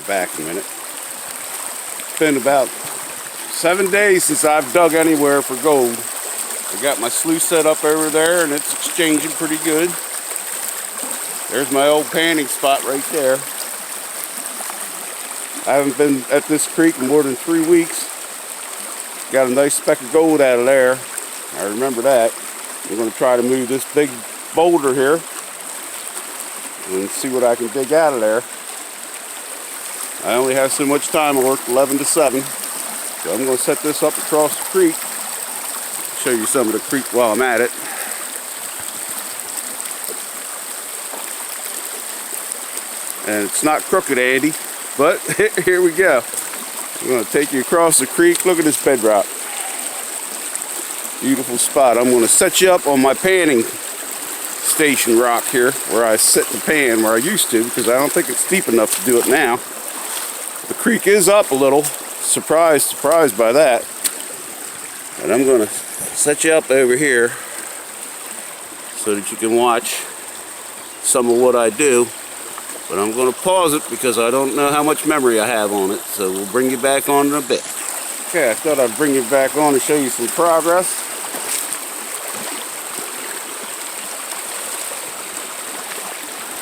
back a minute. It's been about 7 days since I've dug anywhere for gold. I got my sluice set up over there and it's exchanging pretty good. There's my old panning spot right there. I haven't been at this creek in more than 3 weeks. Got a nice speck of gold out of there. I remember that. I'm going to try to move this big boulder here and see what I can dig out of there. I only have so much time. I work 11 to 7. So I'm going to set this up across the creek. Show you some of the creek while I'm at it. And it's not crooked, Andy, but here we go. I'm going to take you across the creek. Look at this bedrock. Beautiful spot. I'm going to set you up on my panning station rock here where I sit the pan, where I used to, because I don't think it's deep enough to do it now. The creek is up a little. Surprised by that. And I'm going to set you up over here so that you can watch some of what I do. But I'm going to pause it because I don't know how much memory I have on it. So we'll bring you back on in a bit. Okay, I thought I'd bring you back on to show you some progress.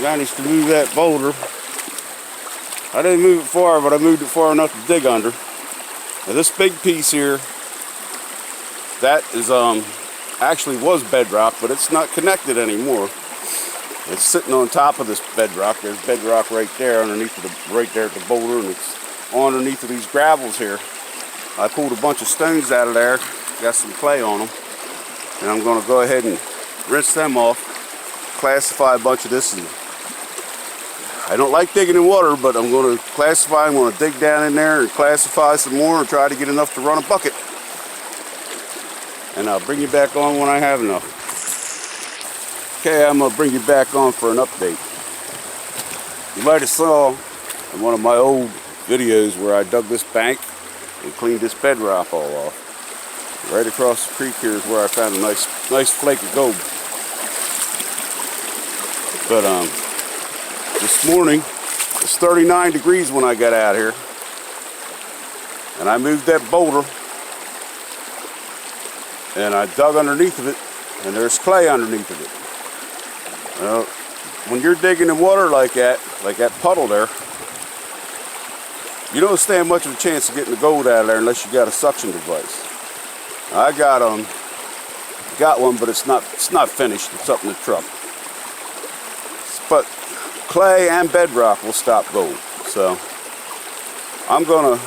Managed to move that boulder. I didn't move it far, but I moved it far enough to dig under. Now this big piece here, that is actually was bedrock, but it's not connected anymore. It's sitting on top of this bedrock. There's bedrock right there underneath right there at the boulder, and it's underneath of these gravels here. I pulled a bunch of stones out of there, got some clay on them, and I'm going to go ahead and rinse them off, classify a bunch of this. And I don't like digging in water, but I'm going to classify. I'm going to dig down in there and classify some more and try to get enough to run a bucket. And I'll bring you back on when I have enough. Okay, I'm going to bring you back on for an update. You might have saw in one of my old videos where I dug this bank and cleaned this bedrock all off. Right across the creek here is where I found a nice flake of gold. But this morning, it's 39 degrees when I got out here. And I moved that boulder. And I dug underneath of it. And there's clay underneath of it. Well, when you're digging in water like that puddle there, you don't stand much of a chance of getting the gold out of there unless you got a suction device. I got one, but it's not finished. It's up in the truck. But clay and bedrock will stop gold. So I'm gonna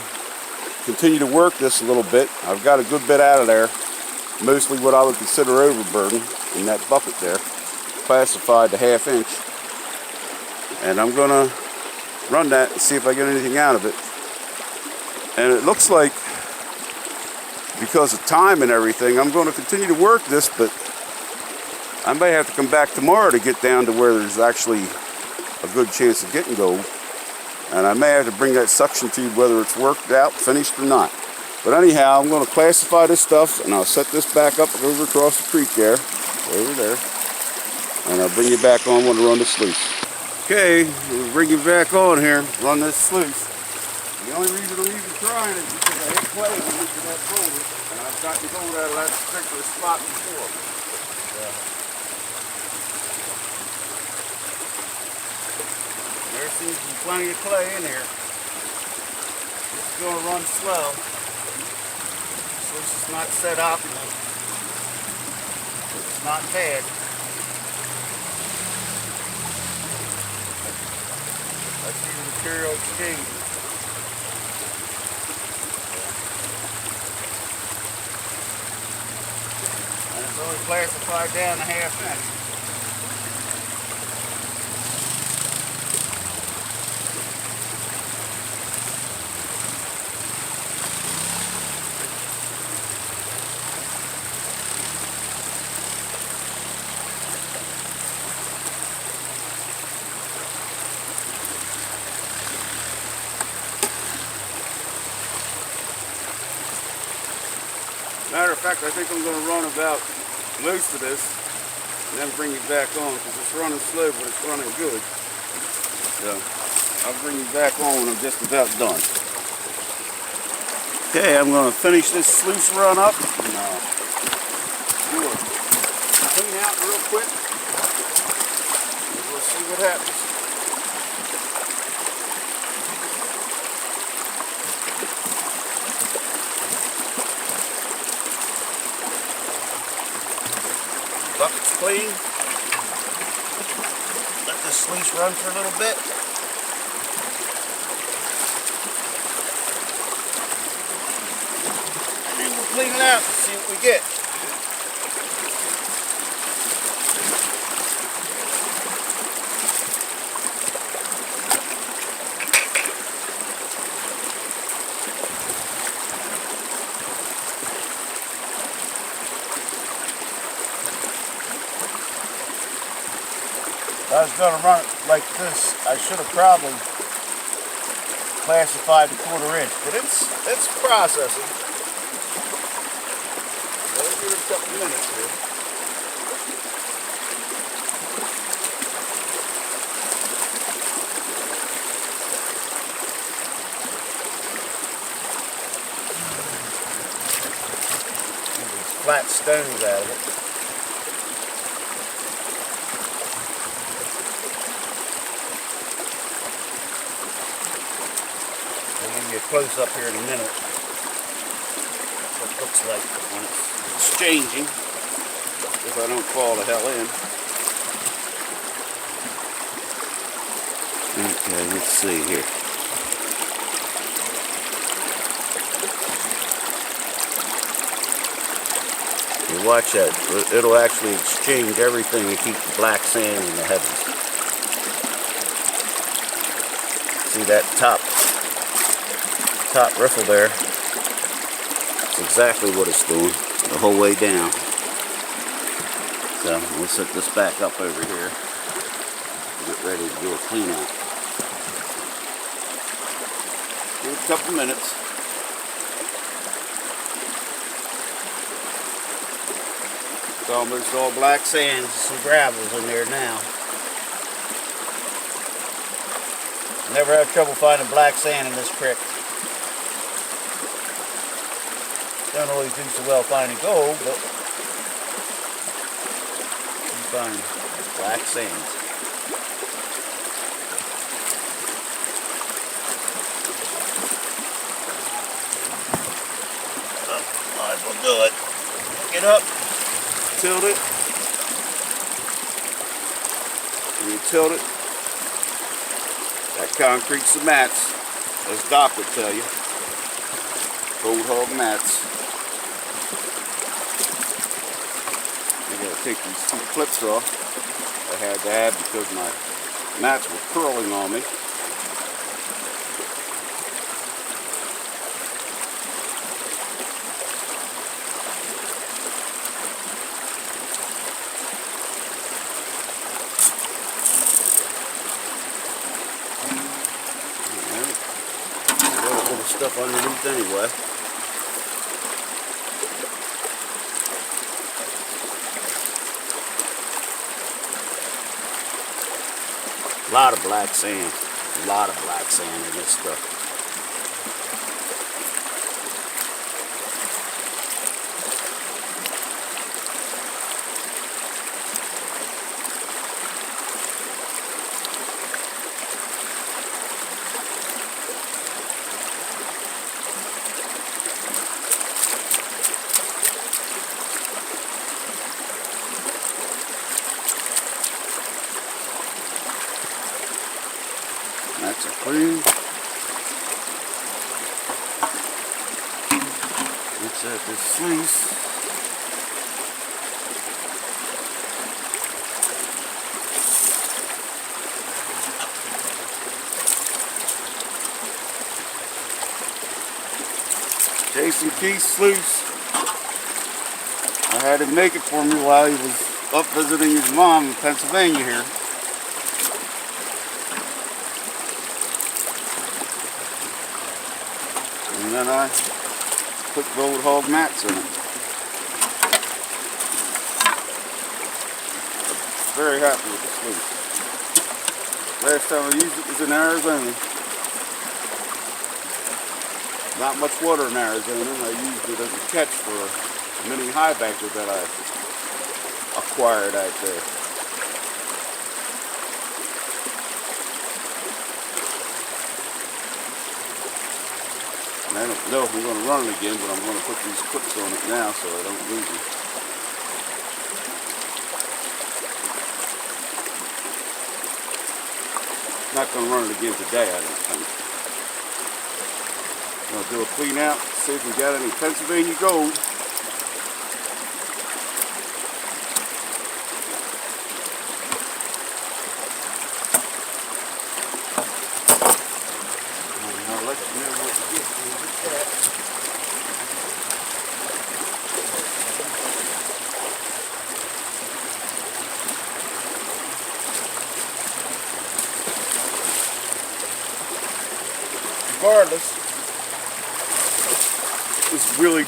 continue to work this a little bit. I've got a good bit out of there. Mostly what I would consider overburden in that bucket there. Classified to 1/2 inch. And I'm gonna run that and see if I get anything out of it. And it looks like, because of time and everything, I'm going to continue to work this, but I may have to come back tomorrow to get down to where there's actually a good chance of getting gold. And I may have to bring that suction tube, whether it's worked out, finished or not. But anyhow, I'm going to classify this stuff, and I'll set this back up over across the creek there, over there. And I'll bring you back on when I run the sluice. Okay, we'll bring you back on here, run this sluice. The only reason I'm even trying is because I hit clay underneath that boulder, and I've gotten gold out of that particular spot before. There seems to be plenty of clay in here. This is going to run slow. Sluice is not set optimally. It's not bad. I see the material exchange. And it's only classified down to 1/2 inch. Matter of fact, I think I'm going to run about most of this and then bring it back on because it's running slow, but it's running good. So I'll bring you back on when I'm just about done. Okay, I'm going to finish this sluice run up and do a clean out real quick. And we'll see what happens. Bucket's clean. Let the sluice run for a little bit. And then we'll clean it out and see what we get. If I was going to run it like this, I should have probably classified the 1/4 inch, but it's processing. Let's give it a couple minutes here. Get these flat stones out of it. I'll give you a close up here in a minute. What it looks like when it's exchanging, if I don't fall the hell in. Okay, let's see here. You watch that, it'll actually exchange everything and keep the black sand in the heavens. See that top riffle there? It's exactly what it's doing the whole way down. So we'll set this back up over here. Get ready to do a clean out. Give it a couple minutes. It's almost all black sand, some gravels in there now. Never have trouble finding black sand in this creek. Don't always do so well finding gold, but you find black sand. Oh, might as well do it. Pick it up, tilt it. When you tilt it, that concrete cements, as Doc would tell you, gold hog mats. I gotta take these 2 clips off. I had to add because my mats were curling on me. Stuff underneath anyway. A lot of black sand. A lot of black sand in this stuff. That's a clean. Let's add this sluice. Jason Keith's sluice. I had him make it for me while he was up visiting his mom in Pennsylvania here. And then I put gold hog mats in it. Very happy with the sluice. Last time I used it was in Arizona. Not much water in Arizona. I used it as a catch for a mini high banker that I acquired out there. And I don't know if I'm going to run it again, but I'm going to put these clips on it now so I don't lose it. Not going to run it again today, I don't think. I'm going to do a clean out, see if we got any Pennsylvania gold. And I'll let you know what to get when we get that. Regardless, it's really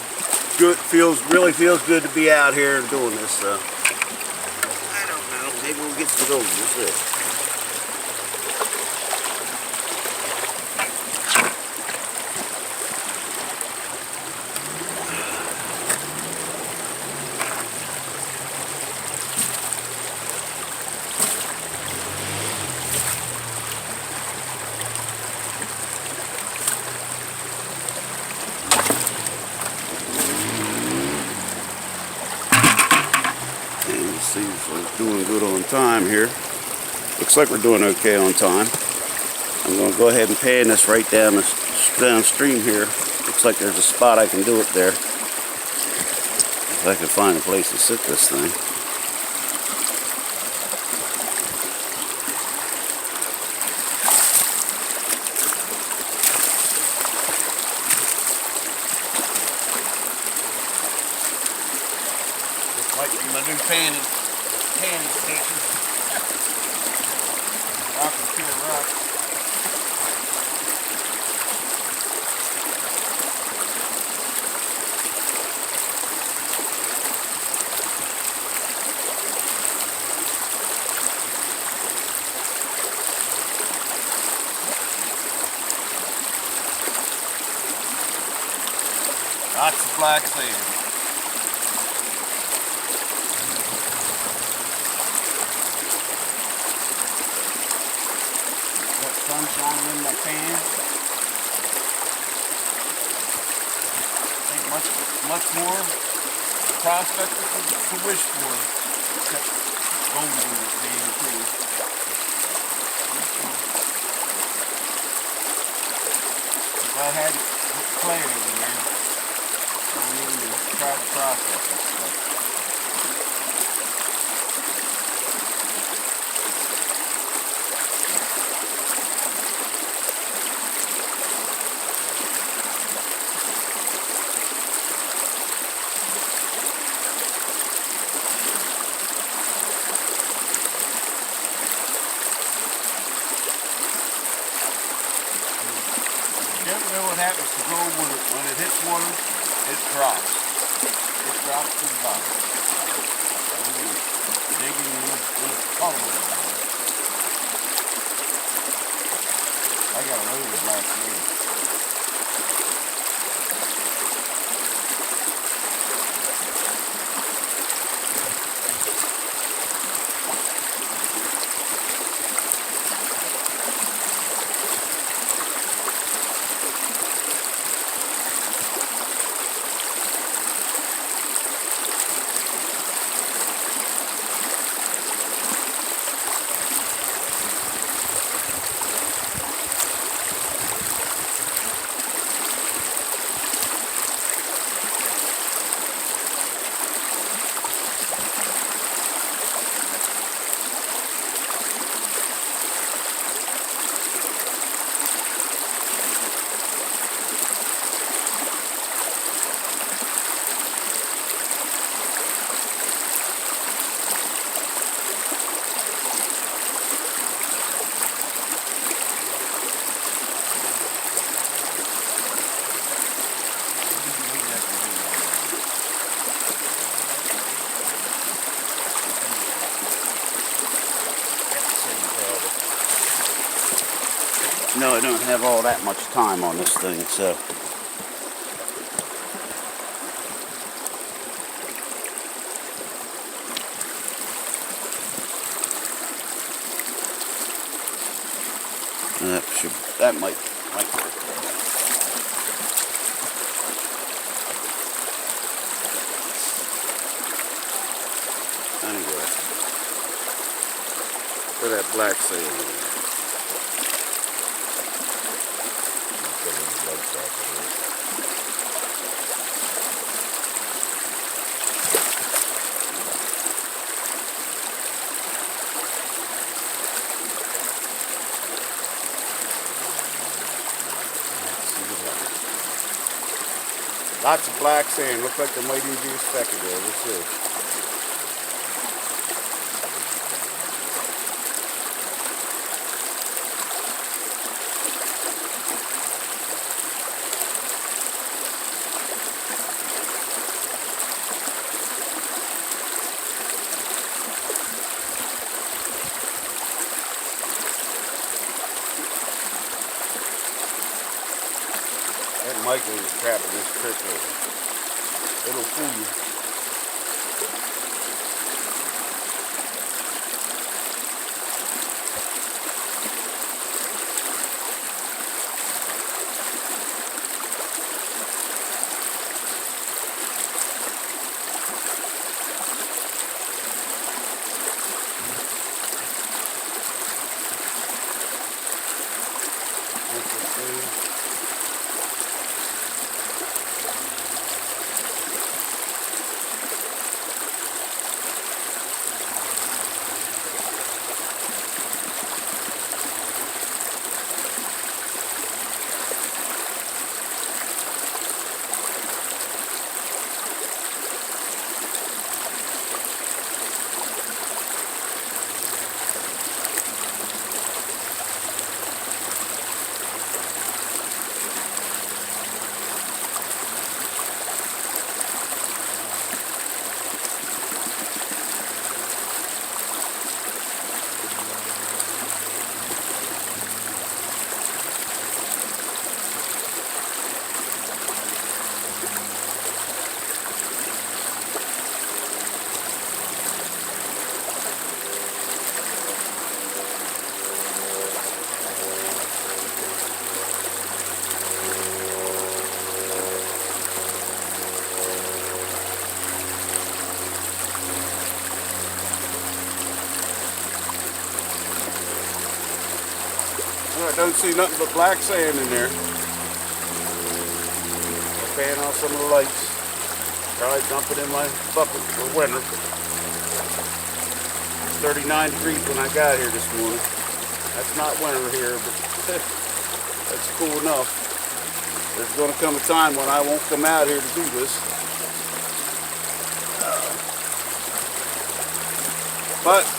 good. Really feels good to be out here and doing this. So I don't know. Maybe we'll get some gold. We'll see. See if we're doing good on time here. Looks like we're doing okay on time. I'm going to go ahead and pan this right downstream here. Looks like there's a spot I can do it there. If I can find a place to sit this thing. This might be my new panning station. Rock and pure rock. Lots of black sand. Sunshine in my pan. I think much more prospector to wish for. Except gold in the pan too. If I had clay over there, I need to try to process this stuff. You never know what happens to gold when it hits water, it drops. It drops to the bottom. Digging in a puddle. I got a load of black sand. have all that much time on this thing, so. That might work. Anyway, put that black sand in there. Lots of black sand. Looks like there might even be a speck of there. Let's see. That Michael is trapping this trick over. It'll fool you. I don't see nothing but black sand in there. I'll fan off some of the lights. Probably dump it in my bucket for winter. It's 39 degrees when I got here this morning. That's not winter here, but that's cool enough. There's going to come a time when I won't come out here to do this. But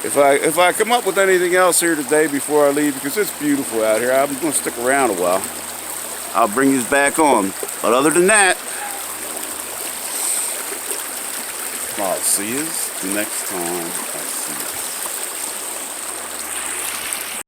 if I come up with anything else here today before I leave, because it's beautiful out here, I'm going to stick around a while. I'll bring you back on. But other than that, I'll see you next time.